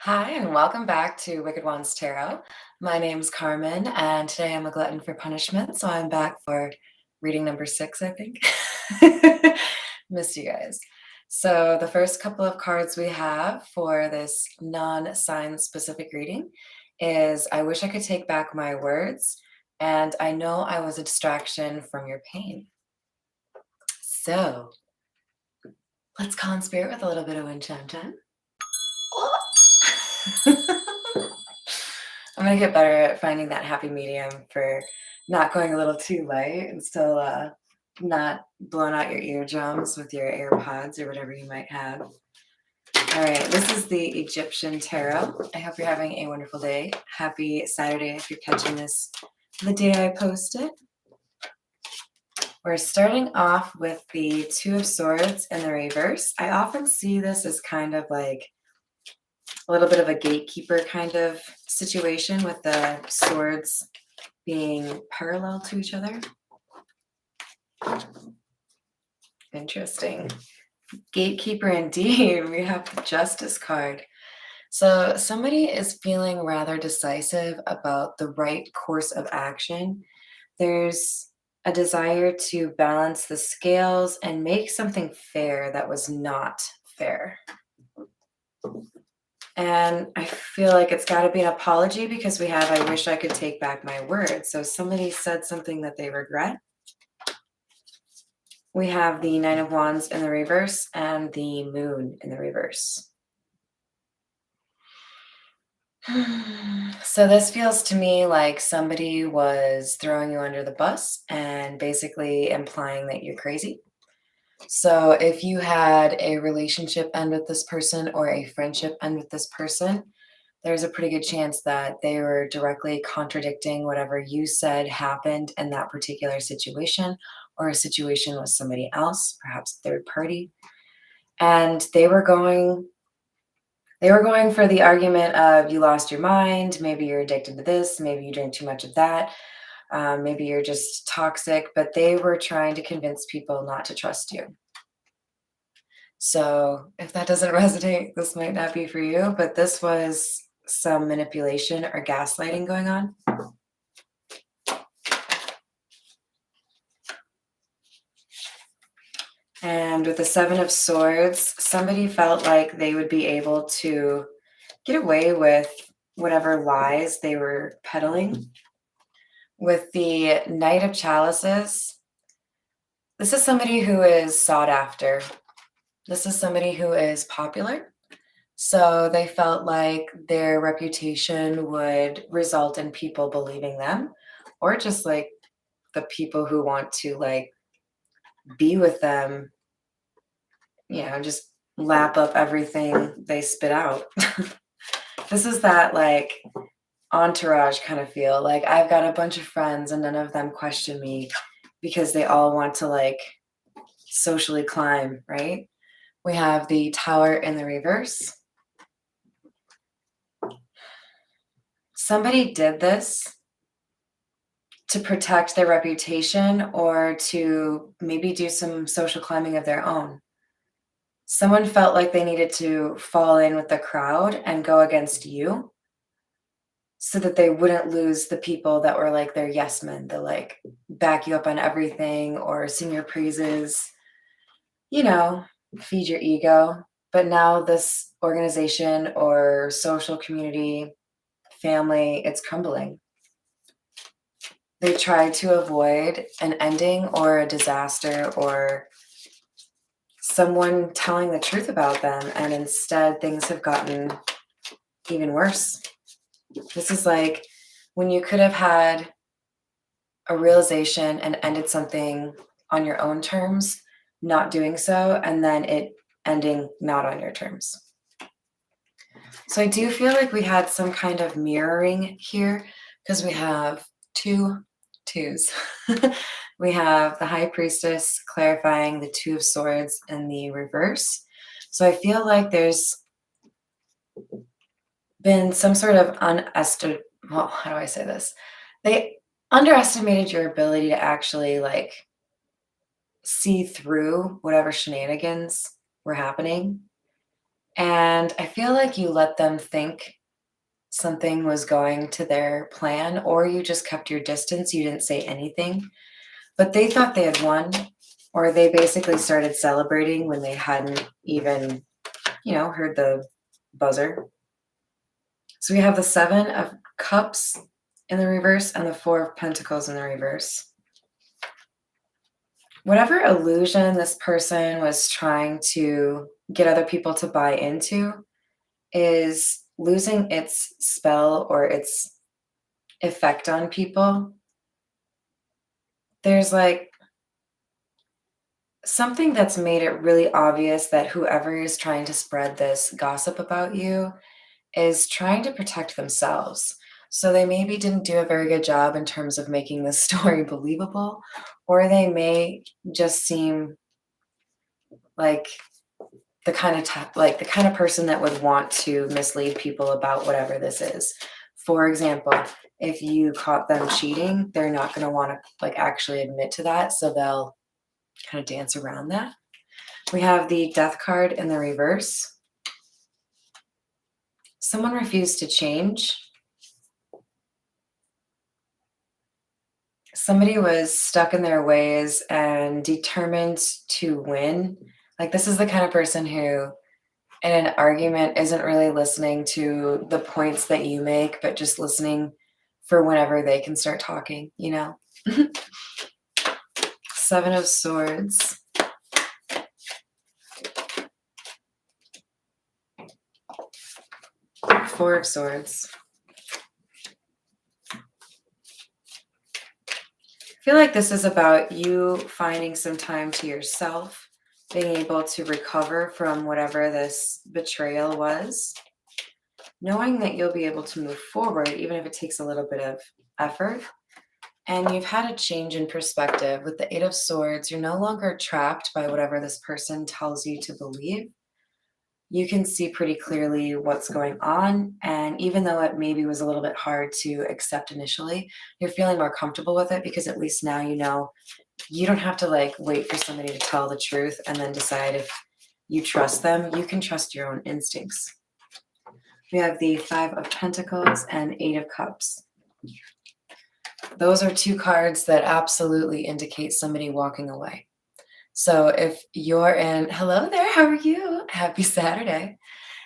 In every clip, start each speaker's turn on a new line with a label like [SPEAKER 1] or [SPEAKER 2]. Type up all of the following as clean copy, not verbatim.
[SPEAKER 1] Hi, and welcome back to Wicked Ones Tarot. My name's Carmen, and today I'm a glutton for punishment, so I'm back for reading number 6, I think. Missed you guys. So, the first couple of cards we have for this non sign specific reading is I wish I could take back my words, and I know I was a distraction from your pain. So, let's call in spirit with a little bit of wind chime chime. I'm gonna get better at finding that happy medium for not going a little too light and still not blowing out your eardrums with your AirPods or whatever you might have. All right, this is the Egyptian Tarot. I hope you're having a wonderful day. Happy Saturday if you're catching this the day I posted. We're starting off with the Two of Swords in the reverse. I often see this as kind of like a little bit of a gatekeeper kind of situation with the swords being parallel to each other. Interesting. Gatekeeper indeed. We have the Justice card. So somebody is feeling rather decisive about the right course of action. There's a desire to balance the scales and make something fair that was not fair. And I feel like it's got to be an apology because we have, I wish I could take back my word. So somebody said something that they regret. We have the Nine of Wands in the reverse and the Moon in the reverse. So this feels to me like somebody was throwing you under the bus and basically implying that you're crazy. So if you had a relationship end with this person or a friendship end with this person, there's a pretty good chance that they were directly contradicting whatever you said happened in that particular situation or a situation with somebody else, perhaps a third party. And they were going for the argument of you lost your mind, maybe you're addicted to this, maybe you drink too much of that, maybe you're just toxic, but they were trying to convince people not to trust you. So if that doesn't resonate, this might not be for you, but this was some manipulation or gaslighting going on. And with the Seven of Swords, somebody felt like they would be able to get away with whatever lies they were peddling. With the Knight of Chalices, this is somebody who is sought after. This is somebody who is popular. So they felt like their reputation would result in people believing them, or just like the people who want to like be with them, just lap up everything they spit out. This is that like entourage kind of feel. Like I've got a bunch of friends and none of them question me because they all want to like socially climb, right? We have the Tower in the reverse. Somebody did this to protect their reputation or to maybe do some social climbing of their own. Someone felt like they needed to fall in with the crowd and go against you so that they wouldn't lose the people that were like their yes men, that like back you up on everything or sing your praises, feed your ego. But now this organization or social community, family, it's crumbling. They tried to avoid an ending or a disaster or someone telling the truth about them, and instead things have gotten even worse. This is like when you could have had a realization and ended something on your own terms, not doing so, and then it ending not on your terms. So I do feel like we had some kind of mirroring here because we have two twos. We have the High Priestess clarifying the Two of Swords in the reverse. So I feel like there's been some sort of how do I say this? They underestimated your ability to actually like see through whatever shenanigans were happening. And I feel like you let them think something was going to their plan, or you just kept your distance. You didn't say anything, but they thought they had won, or they basically started celebrating when they hadn't even, heard the buzzer. So we have the Seven of Cups in the reverse and the Four of Pentacles in the reverse. Whatever illusion this person was trying to get other people to buy into is losing its spell or its effect on people. There's like something that's made it really obvious that whoever is trying to spread this gossip about you is trying to protect themselves. So they maybe didn't do a very good job in terms of making this story believable, or they may just seem like the kind of person that would want to mislead people about whatever this is. For example, if you caught them cheating, they're not going to want to like actually admit to that, so they'll kind of dance around that. We have the Death card in the reverse. Someone refused to change. Somebody was stuck in their ways and determined to win. Like, this is the kind of person who, in an argument, isn't really listening to the points that you make, but just listening for whenever they can start talking, Seven of Swords. Four of Swords. I feel like this is about you finding some time to yourself, being able to recover from whatever this betrayal was, knowing that you'll be able to move forward, even if it takes a little bit of effort. And you've had a change in perspective. With the Eight of Swords, you're no longer trapped by whatever this person tells you to believe. You can see pretty clearly what's going on. And even though it maybe was a little bit hard to accept initially, you're feeling more comfortable with it because at least now you know you don't have to like wait for somebody to tell the truth and then decide if you trust them. You can trust your own instincts. We have the Five of Pentacles and Eight of Cups. Those are two cards that absolutely indicate somebody walking away. So if you're in, hello there, how are you? Happy Saturday.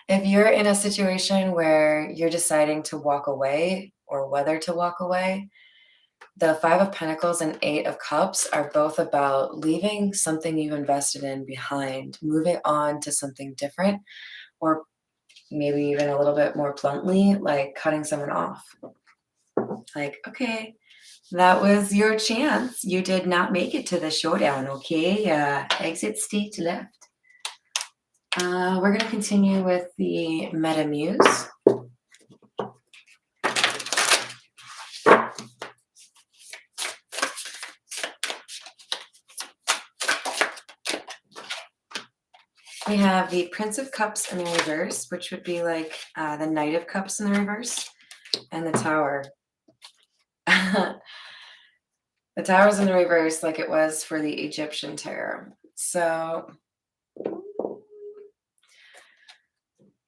[SPEAKER 1] If you're in a situation where you're deciding to walk away or whether to walk away, the Five of Pentacles and Eight of Cups are both about leaving something you've invested in behind, moving on to something different, or maybe even a little bit more bluntly, like cutting someone off. Like, okay, that was your chance. You did not make it to the showdown, okay? Exit stage left. We're going to continue with the Meta Muse. We have the Prince of Cups in the reverse, which would be like the Knight of Cups in the reverse, and the Tower. The Tower's in the reverse like it was for the Egyptian tarot. So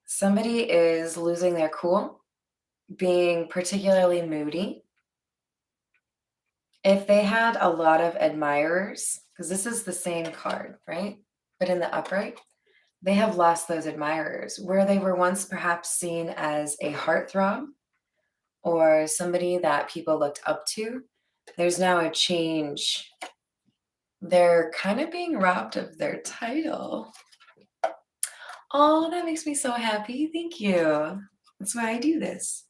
[SPEAKER 1] somebody is losing their cool, being particularly moody. If they had a lot of admirers, because this is the same card, right? But in the upright, they have lost those admirers. Where they were once perhaps seen as a heartthrob or somebody that people looked up to, there's now a change. They're kind of being robbed of their title. Oh, that makes me so happy. Thank you. That's why I do this.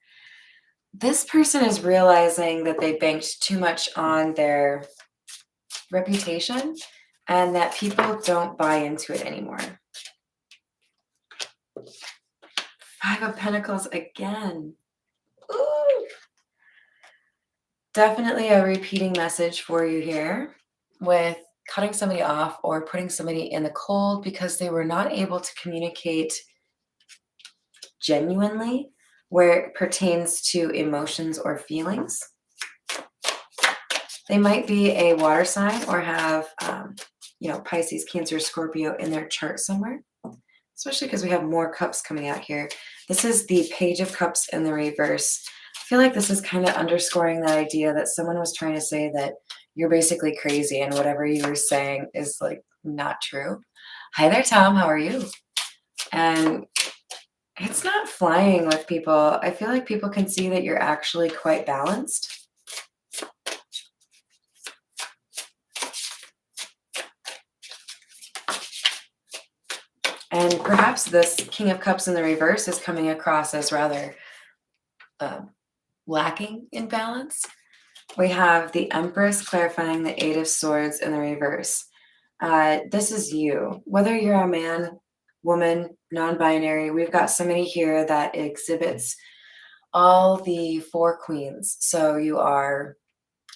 [SPEAKER 1] This person is realizing that they banked too much on their reputation and that people don't buy into it anymore. Five of Pentacles again. Ooh. Definitely a repeating message for you here with cutting somebody off or putting somebody in the cold because they were not able to communicate genuinely where it pertains to emotions or feelings. They might be a water sign or have, Pisces, Cancer, Scorpio in their chart somewhere. especially because we have more cups coming out here. This is the Page of Cups in the reverse. I feel like this is kind of underscoring that idea that someone was trying to say that you're basically crazy and whatever you were saying is like not true. Hi there, Tom. How are you? And it's not flying with people. I feel like people can see that you're actually quite balanced. And perhaps this King of Cups in the reverse is coming across as rather lacking in balance. We have the Empress clarifying the Eight of Swords in the reverse. This is you. Whether you're a man, woman, non-binary, we've got somebody here that exhibits all the four queens. So you are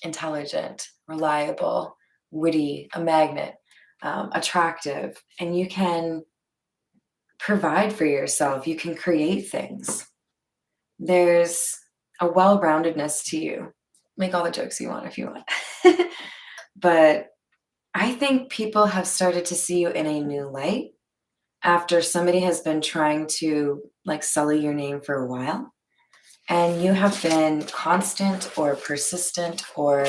[SPEAKER 1] intelligent, reliable, witty, a magnet, attractive, and you can provide for yourself. You can create things. There's a well-roundedness to you. Make all the jokes you want if you want. But I think people have started to see you in a new light after somebody has been trying to like sully your name for a while. And you have been constant or persistent or,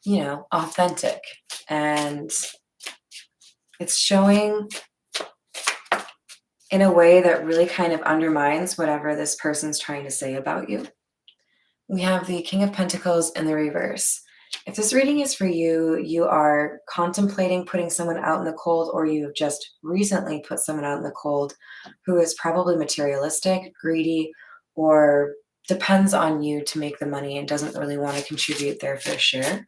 [SPEAKER 1] authentic. And it's showing in a way that really kind of undermines whatever this person's trying to say about you. We have the King of Pentacles in the reverse. If this reading is for you, you are contemplating putting someone out in the cold, or you've just recently put someone out in the cold who is probably materialistic, greedy, or depends on you to make the money and doesn't really want to contribute their fair share.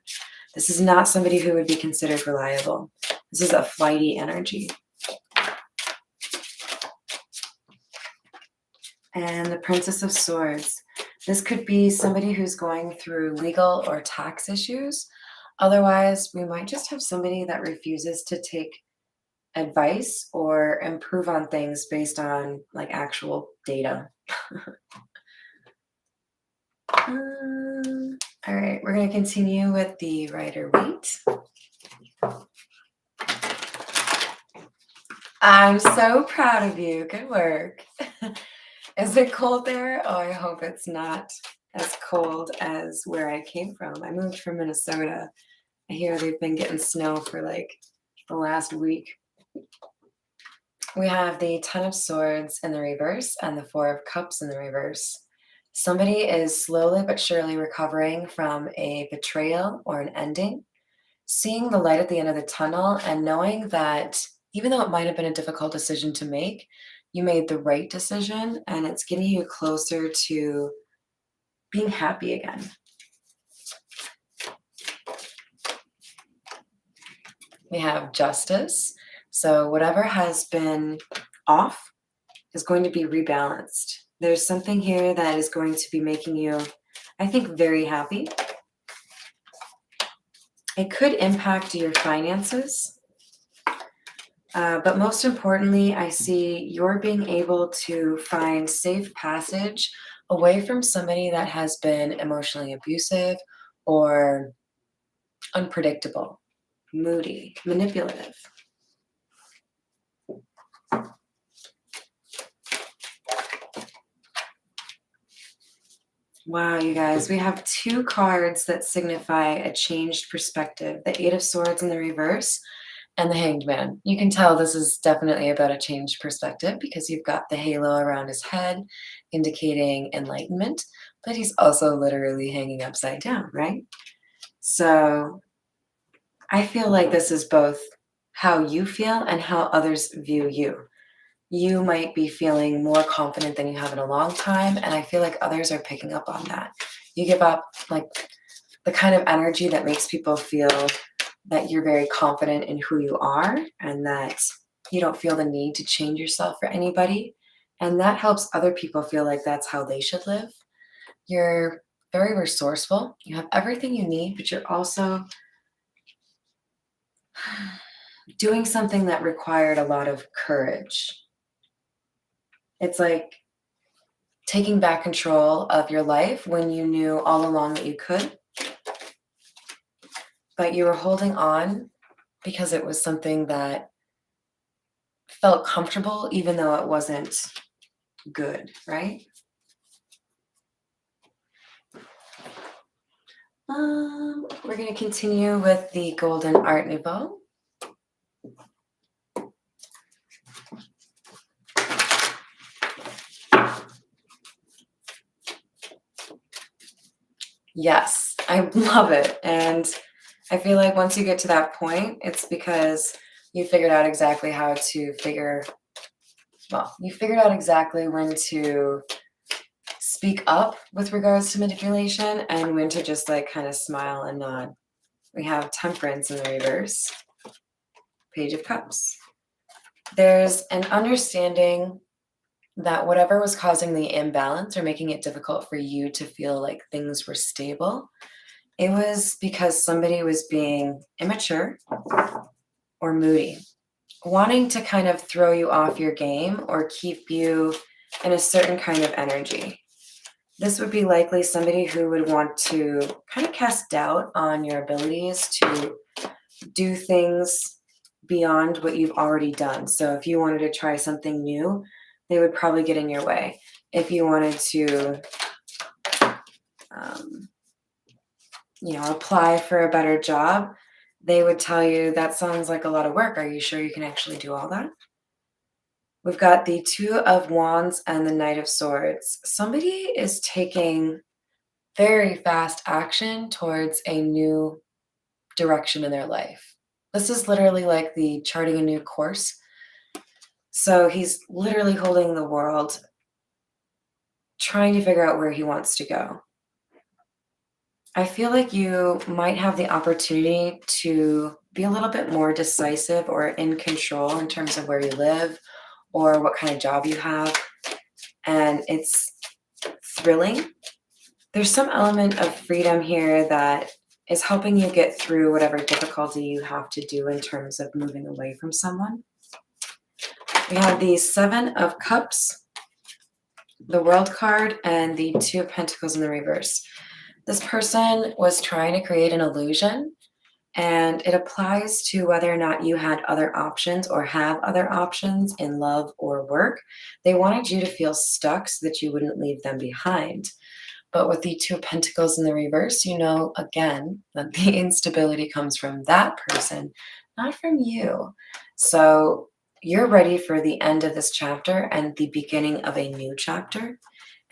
[SPEAKER 1] This is not somebody who would be considered reliable. This is a flighty energy. And the Princess of Swords. This could be somebody who's going through legal or tax issues. Otherwise, we might just have somebody that refuses to take advice or improve on things based on like actual data. All right, we're going to continue with the Rider-Waite. I'm so proud of you. Good work. Is it cold there? Oh, I hope it's not as cold as where I came from. I moved from Minnesota. I hear they've been getting snow for like the last week. We have the Ten of Swords in the reverse and the Four of Cups in the reverse. Somebody is slowly but surely recovering from a betrayal or an ending, seeing the light at the end of the tunnel and knowing that even though it might have been a difficult decision to make, you made the right decision and it's getting you closer to being happy again. We have Justice. So whatever has been off is going to be rebalanced. There's something here that is going to be making you, I think, very happy. It could impact your finances. But most importantly, I see you're being able to find safe passage away from somebody that has been emotionally abusive or unpredictable, moody, manipulative. Wow, you guys, we have two cards that signify a changed perspective. The Eight of Swords in the reverse and the Hanged Man. You can tell this is definitely about a changed perspective because you've got the halo around his head indicating enlightenment, but he's also literally hanging upside down, right? So I feel like this is both how you feel and how others view you. You might be feeling more confident than you have in a long time, and I feel like others are picking up on that. You give up like the kind of energy that makes people feel that you're very confident in who you are and that you don't feel the need to change yourself for anybody. And that helps other people feel like that's how they should live. You're very resourceful. You have everything you need, but you're also doing something that required a lot of courage. It's like taking back control of your life when you knew all along that you could, but you were holding on because it was something that felt comfortable even though it wasn't good, right? We're going to continue with the Golden Art Nouveau. Yes, I love it. And I feel like once you get to that point, it's because you figured out exactly how to you figured out exactly when to speak up with regards to manipulation and when to just like kind of smile and nod. We have Temperance in the reverse, Page of Cups. There's an understanding that whatever was causing the imbalance or making it difficult for you to feel like things were stable, it was because somebody was being immature or moody, wanting to kind of throw you off your game or keep you in a certain kind of energy. This would be likely somebody who would want to kind of cast doubt on your abilities to do things beyond what you've already done. So if you wanted to try something new, they would probably get in your way. If you wanted to, apply for a better job, they would tell you that sounds like a lot of work. Are you sure you can actually do all that? We've got the Two of Wands and the Knight of Swords. Somebody is taking very fast action towards a new direction in their life. This is literally like the charting a new course. So he's literally holding the world, trying to figure out where he wants to go. I feel like you might have the opportunity to be a little bit more decisive or in control in terms of where you live or what kind of job you have. And it's thrilling. There's some element of freedom here that is helping you get through whatever difficulty you have to do in terms of moving away from someone. We have the Seven of Cups, the World card, and the Two of Pentacles in the reverse. This person was trying to create an illusion, and it applies to whether or not you had other options or have other options in love or work. They wanted you to feel stuck so that you wouldn't leave them behind. But with the Two of Pentacles in the reverse, you know, again, that the instability comes from that person, not from you. So you're ready for the end of this chapter and the beginning of a new chapter.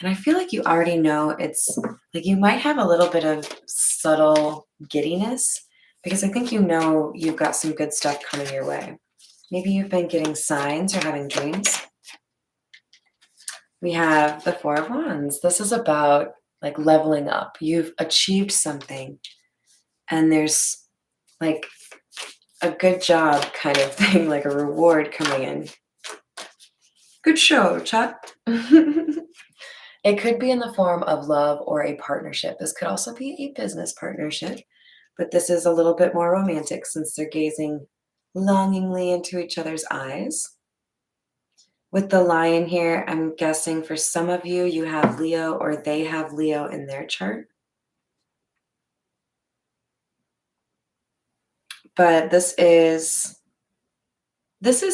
[SPEAKER 1] And I feel like you already know it's like you might have a little bit of subtle giddiness because I think you know you've got some good stuff coming your way. Maybe you've been getting signs or having dreams. We have the Four of Wands. This is about like leveling up. You've achieved something and there's like a good job kind of thing, like a reward coming in. Good show, Chuck. It could be in the form of love or a partnership. This could also be a business partnership, but this is a little bit more romantic since they're gazing longingly into each other's eyes. With the Lion here, I'm guessing for some of you, you have Leo or they have Leo in their chart. But this is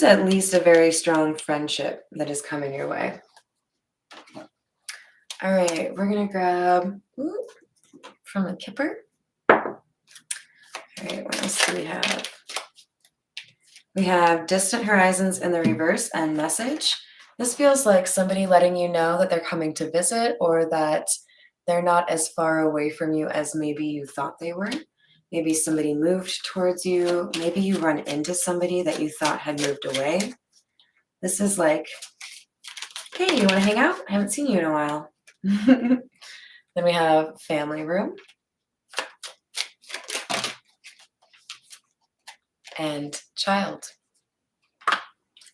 [SPEAKER 1] at least a very strong friendship that is coming your way. All right, we're going to grab from the Kipper. All right, what else do we have? We have Distant Horizons in the reverse and Message. This feels like somebody letting you know that they're coming to visit or that they're not as far away from you as maybe you thought they were. Maybe somebody moved towards you. Maybe you run into somebody that you thought had moved away. This is like, hey, you want to hang out? I haven't seen you in a while. Then we have Family Room. And Child.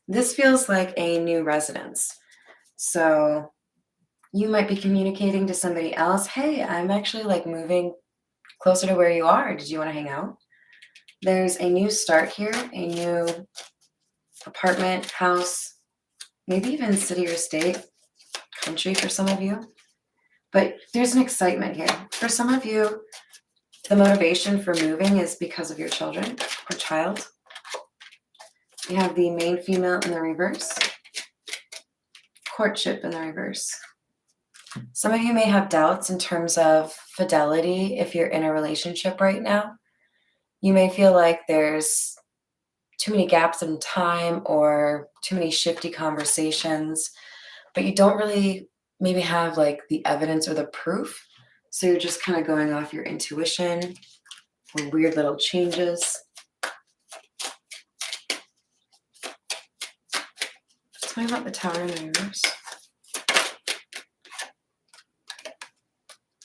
[SPEAKER 1] This feels like a new residence. So you might be communicating to somebody else, hey, I'm actually like moving closer to where you are. Did you want to hang out? There's a new start here, a new apartment, house, maybe even city or state, country for some of you. But there's an excitement here. For some of you, the motivation for moving is because of your children or child. We have the main female in the reverse. Courtship in the reverse. Some of you may have doubts in terms of fidelity if you're in a relationship right now. You may feel like there's too many gaps in time or too many shifty conversations, but you don't really maybe have like the evidence or the proof. So you're just kind of going off your intuition or weird little changes. Tell me about the Tower in the reverse.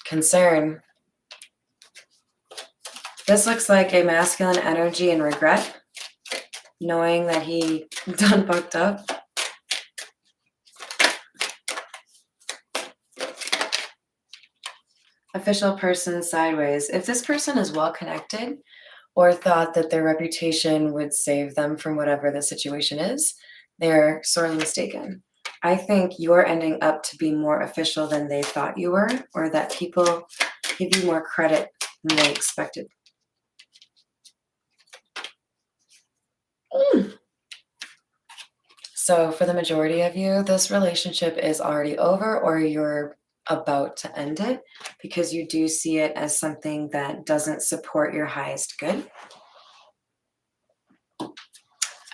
[SPEAKER 1] Concern. This looks like a masculine energy and regret, knowing that he done fucked up. Official person sideways. If this person is well connected or thought that their reputation would save them from whatever the situation is, they're sorely mistaken. I think you're ending up to be more official than they thought you were, or that people give you more credit than they expected. So for the majority of you, this relationship is already over, or you're about to end it because you do see it as something that doesn't support your highest good.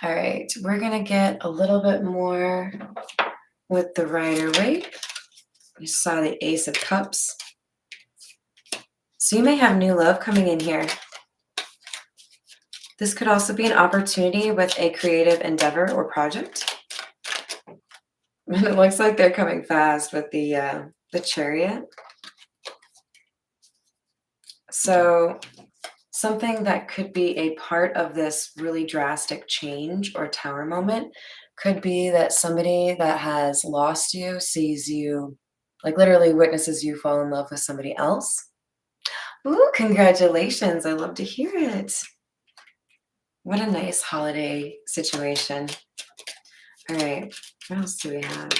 [SPEAKER 1] All right, we're gonna get a little bit more with the Rider-Waite. You saw the Ace of Cups. So you may have new love coming in here. This could also be an opportunity with a creative endeavor or project. And it looks like they're coming fast with the Chariot. So something that could be a part of this really drastic change or Tower moment could be that somebody that has lost you sees you, like literally witnesses you fall in love with somebody else. Ooh, congratulations. I love to hear it. What a nice holiday situation. All right, what else do we have?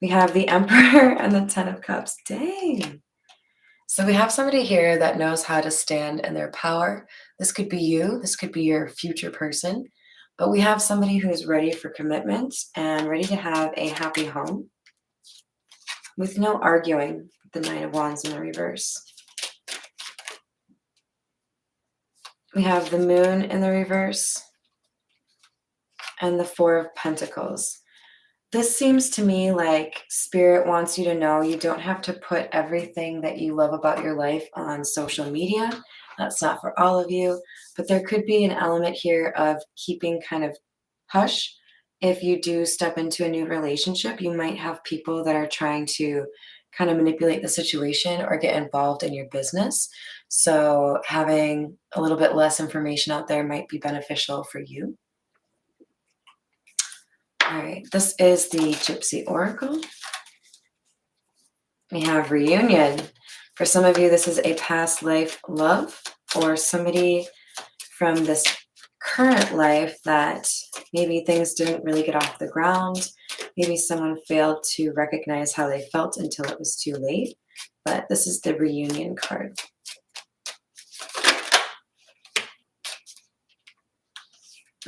[SPEAKER 1] We have the Emperor and the Ten of Cups. Dang. So we have somebody here that knows how to stand in their power. This could be you. This could be your future person. But we have somebody who's ready for commitment and ready to have a happy home with no arguing. The Nine of Wands in the reverse. We have the Moon in the reverse and the Four of Pentacles. This seems to me like Spirit wants you to know you don't have to put everything that you love about your life on social media. That's not for all of you, but there could be an element here of keeping kind of hush. If you do step into a new relationship, you might have people that are trying to kind of manipulate the situation or get involved in your business. So having a little bit less information out there might be beneficial for you. All right, this is the Gypsy Oracle. We have reunion. For some of you, this is a past life love or somebody from this current life that maybe things didn't really get off the ground. Maybe someone failed to recognize how they felt until it was too late. But this is the reunion card.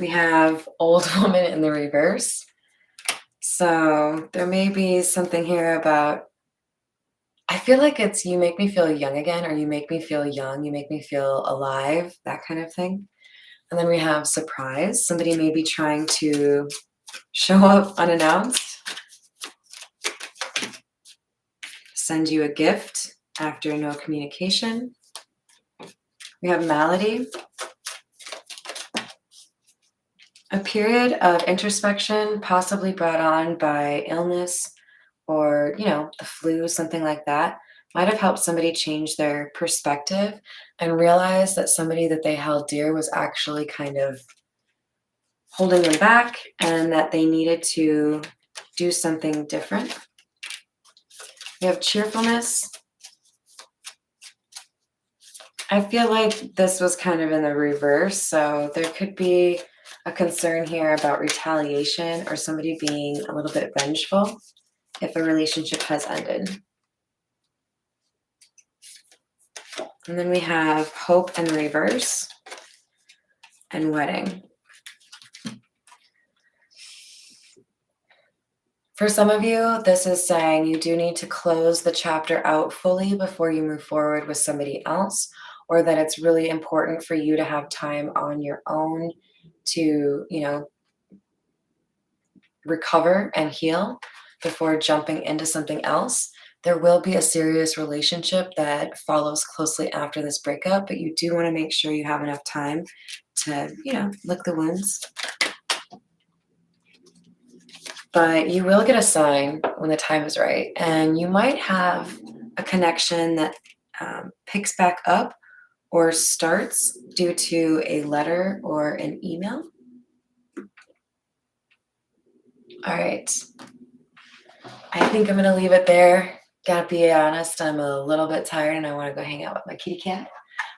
[SPEAKER 1] We have old woman in the reverse. So there may be something here about, I feel like it's you make me feel young again, or you make me feel young, you make me feel alive, that kind of thing. And then we have surprise. Somebody may be trying to show up unannounced, send you a gift after no communication. We have malady. A period of introspection, possibly brought on by illness or, the flu, something like that, might have helped somebody change their perspective and realize that somebody that they held dear was actually kind of holding them back and that they needed to do something different. We have cheerfulness. I feel like this was kind of in the reverse, so there could be a concern here about retaliation or somebody being a little bit vengeful if a relationship has ended. And then we have hope and reverse and wedding. For some of you, this is saying you do need to close the chapter out fully before you move forward with somebody else, or that it's really important for you to have time on your own to, recover and heal before jumping into something else. There will be a serious relationship that follows closely after this breakup, but you do want to make sure you have enough time to, lick the wounds. But you will get a sign when the time is right, and you might have a connection that picks back up or starts due to a letter or an email. All right. I think I'm going to leave it there. Gotta be honest, I'm a little bit tired and I want to go hang out with my kitty cat.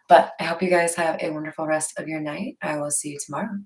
[SPEAKER 1] But I hope you guys have a wonderful rest of your night. I will see you tomorrow.